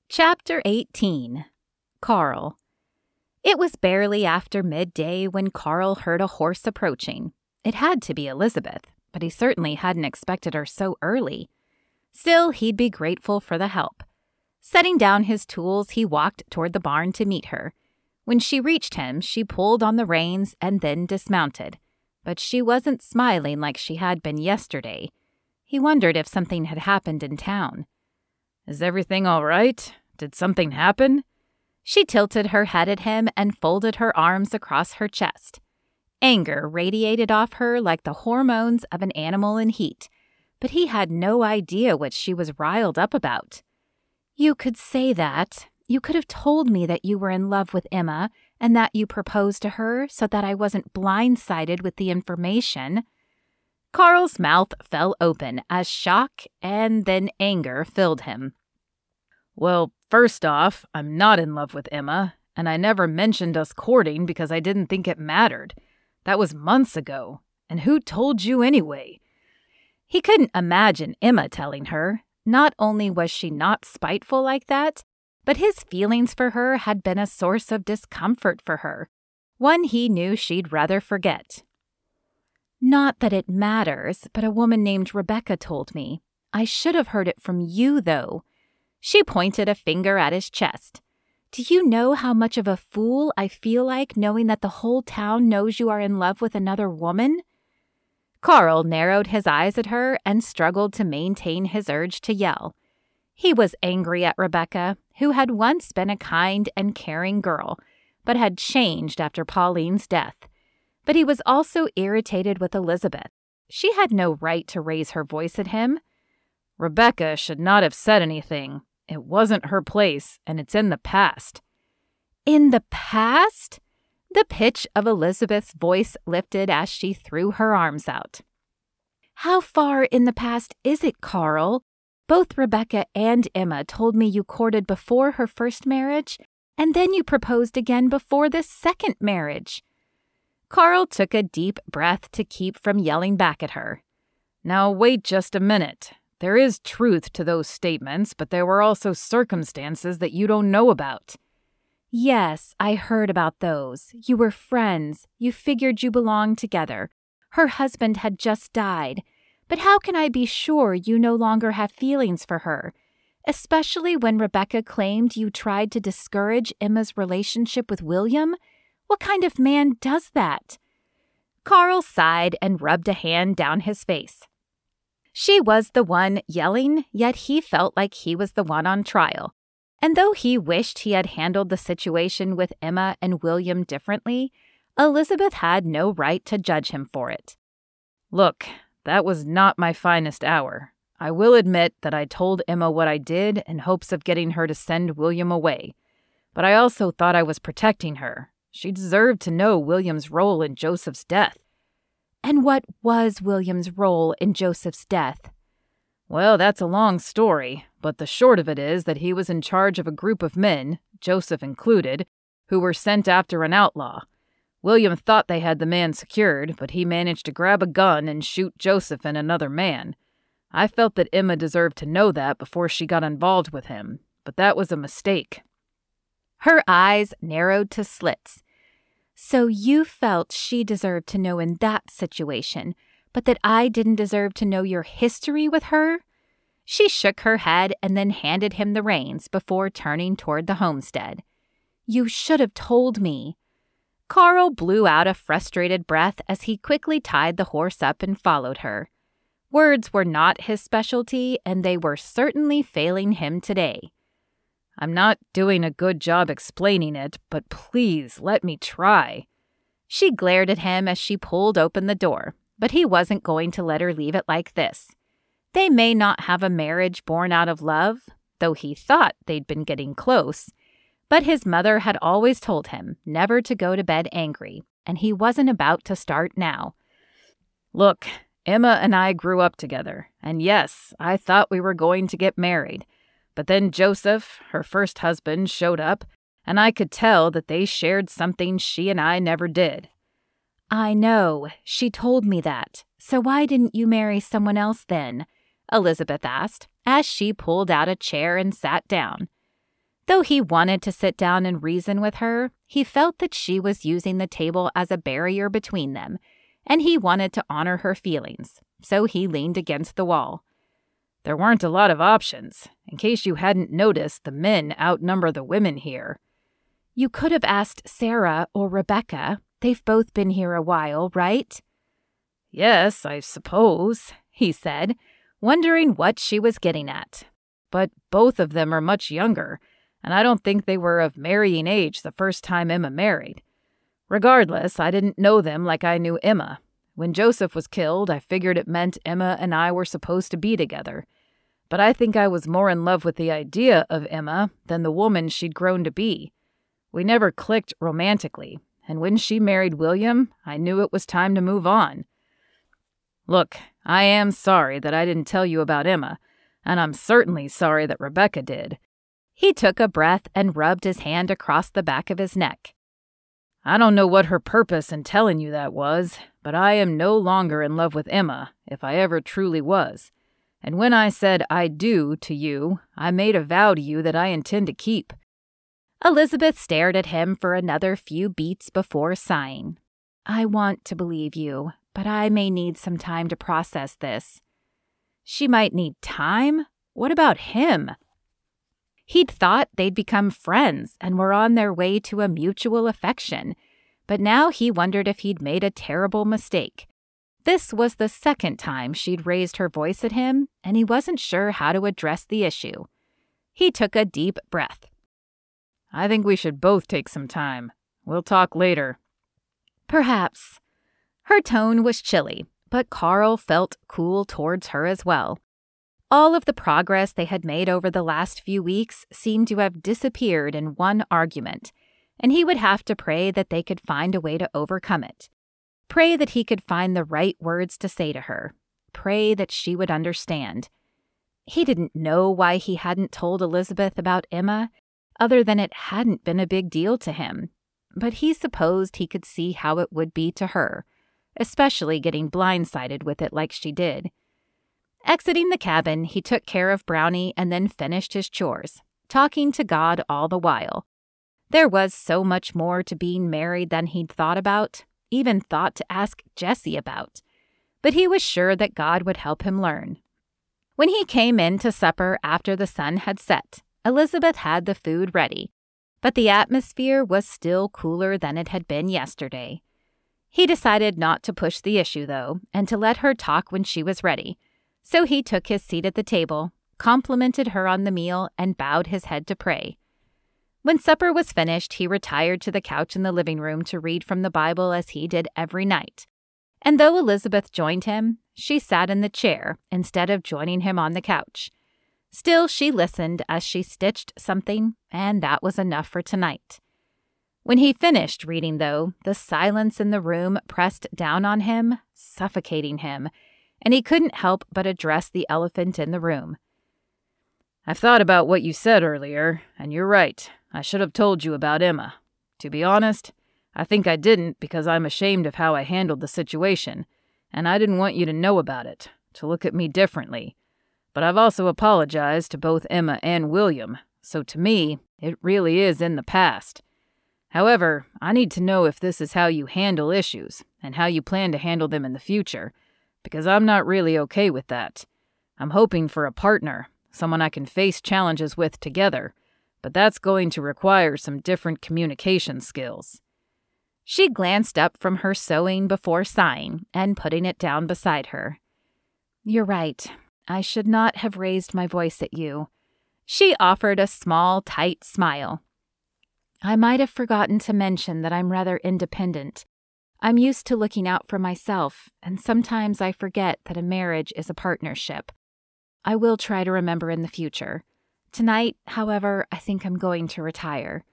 Chapter 18. Carl. It was barely after midday when Carl heard a horse approaching. It had to be Elizabeth, but he certainly hadn't expected her so early. Still, he'd be grateful for the help. Setting down his tools, he walked toward the barn to meet her. When she reached him, she pulled on the reins and then dismounted. But she wasn't smiling like she had been yesterday. He wondered if something had happened in town. "Is everything all right? Did something happen?" She tilted her head at him and folded her arms across her chest. Anger radiated off her like the hormones of an animal in heat, but he had no idea what she was riled up about. "You could say that. You could have told me that you were in love with Emma and that you proposed to her so that I wasn't blindsided with the information." Carl's mouth fell open as shock and then anger filled him. "Well, first off, I'm not in love with Emma, and I never mentioned us courting because I didn't think it mattered. That was months ago. And who told you anyway?" He couldn't imagine Emma telling her. Not only was she not spiteful like that, but his feelings for her had been a source of discomfort for her, one he knew she'd rather forget. "Not that it matters, but a woman named Rebecca told me. I should have heard it from you, though." She pointed a finger at his chest. "Do you know how much of a fool I feel like knowing that the whole town knows you are in love with another woman?" Carl narrowed his eyes at her and struggled to maintain his urge to yell. He was angry at Rebecca, who had once been a kind and caring girl, but had changed after Pauline's death. But he was also irritated with Elizabeth. She had no right to raise her voice at him. "Rebecca should not have said anything. It wasn't her place, and it's in the past." "In the past?" The pitch of Elizabeth's voice lifted as she threw her arms out. "How far in the past is it, Carl? Both Rebecca and Emma told me you courted before her first marriage, and then you proposed again before this second marriage." Carl took a deep breath to keep from yelling back at her. "Now wait just a minute. There is truth to those statements, but there were also circumstances that you don't know about." "Yes, I heard about those. You were friends. You figured you belonged together. Her husband had just died. But how can I be sure you no longer have feelings for her? Especially when Rebecca claimed you tried to discourage Emma's relationship with William? What kind of man does that?" Carl sighed and rubbed a hand down his face. She was the one yelling, yet he felt like he was the one on trial. And though he wished he had handled the situation with Emma and William differently, Elizabeth had no right to judge him for it. "Look, that was not my finest hour. I will admit that I told Emma what I did in hopes of getting her to send William away. But I also thought I was protecting her. She deserved to know William's role in Joseph's death." "And what was William's role in Joseph's death?" "Well, that's a long story, but the short of it is that he was in charge of a group of men, Joseph included, who were sent after an outlaw. William thought they had the man secured, but he managed to grab a gun and shoot Joseph and another man. I felt that Emma deserved to know that before she got involved with him, but that was a mistake." Her eyes narrowed to slits. "So you felt she deserved to know in that situation, but that I didn't deserve to know your history with her?" She shook her head and then handed him the reins before turning toward the homestead. "You should have told me." Carl blew out a frustrated breath as he quickly tied the horse up and followed her. Words were not his specialty, and they were certainly failing him today. "I'm not doing a good job explaining it, but please let me try." She glared at him as she pulled open the door, but he wasn't going to let her leave it like this. They may not have a marriage born out of love, though he thought they'd been getting close, but his mother had always told him never to go to bed angry, and he wasn't about to start now. "Look, Emma and I grew up together, and yes, I thought we were going to get married. But then Joseph, her first husband, showed up, and I could tell that they shared something she and I never did." "I know. She told me that. So why didn't you marry someone else then?" Elizabeth asked, as she pulled out a chair and sat down. Though he wanted to sit down and reason with her, he felt that she was using the table as a barrier between them, and he wanted to honor her feelings, so he leaned against the wall. There weren't a lot of options. In case you hadn't noticed, the men outnumber the women here. You could have asked Sarah or Rebecca. They've both been here a while, right? Yes, I suppose, he said, wondering what she was getting at. But both of them are much younger, and I don't think they were of marrying age the first time Emma married. Regardless, I didn't know them like I knew Emma. When Joseph was killed, I figured it meant Emma and I were supposed to be together. But I think I was more in love with the idea of Emma than the woman she'd grown to be. We never clicked romantically, and when she married William, I knew it was time to move on. Look, I am sorry that I didn't tell you about Emma, and I'm certainly sorry that Rebecca did. He took a breath and rubbed his hand across the back of his neck. I don't know what her purpose in telling you that was, but I am no longer in love with Emma, if I ever truly was. And when I said I do to you, I made a vow to you that I intend to keep. Elizabeth stared at him for another few beats before sighing. I want to believe you, but I may need some time to process this. She might need time? What about him? He'd thought they'd become friends and were on their way to a mutual affection, but now he wondered if he'd made a terrible mistake. This was the second time she'd raised her voice at him, and he wasn't sure how to address the issue. He took a deep breath. I think we should both take some time. We'll talk later. Perhaps. Her tone was chilly, but Carl felt cool towards her as well. All of the progress they had made over the last few weeks seemed to have disappeared in one argument, and he would have to pray that they could find a way to overcome it. Pray that he could find the right words to say to her. Pray that she would understand. He didn't know why he hadn't told Elizabeth about Emma, other than it hadn't been a big deal to him, but he supposed he could see how it would be to her, especially getting blindsided with it like she did. Exiting the cabin, he took care of Brownie and then finished his chores, talking to God all the while. There was so much more to being married than he'd thought about, even thought to ask Jessie about, but he was sure that God would help him learn. When he came in to supper after the sun had set, Elizabeth had the food ready, but the atmosphere was still cooler than it had been yesterday. He decided not to push the issue, though, and to let her talk when she was ready, so he took his seat at the table, complimented her on the meal, and bowed his head to pray. When supper was finished, he retired to the couch in the living room to read from the Bible as he did every night. And though Elizabeth joined him, she sat in the chair instead of joining him on the couch. Still, she listened as she stitched something, and that was enough for tonight. When he finished reading, though, the silence in the room pressed down on him, suffocating him, and he couldn't help but address the elephant in the room. I've thought about what you said earlier, and you're right. I should have told you about Emma. To be honest, I think I didn't because I'm ashamed of how I handled the situation, and I didn't want you to know about it, to look at me differently. But I've also apologized to both Emma and William, so to me, it really is in the past. However, I need to know if this is how you handle issues, and how you plan to handle them in the future, because I'm not really okay with that. I'm hoping for a partner, someone I can face challenges with together, but that's going to require some different communication skills. She glanced up from her sewing before sighing and putting it down beside her. You're right. I should not have raised my voice at you. She offered a small, tight smile. I might have forgotten to mention that I'm rather independent. I'm used to looking out for myself, and sometimes I forget that a marriage is a partnership. I will try to remember in the future. Tonight, however, I think I'm going to retire.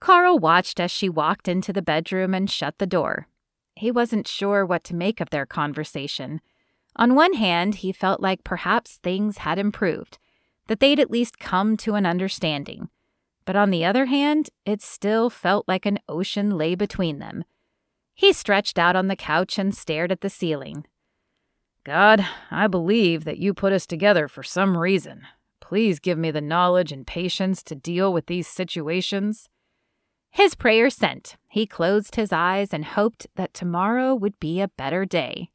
Carl watched as she walked into the bedroom and shut the door. He wasn't sure what to make of their conversation. On one hand, he felt like perhaps things had improved, that they'd at least come to an understanding. But on the other hand, it still felt like an ocean lay between them. He stretched out on the couch and stared at the ceiling. God, I believe that you put us together for some reason. Please give me the knowledge and patience to deal with these situations." His prayer sent, he closed his eyes and hoped that tomorrow would be a better day.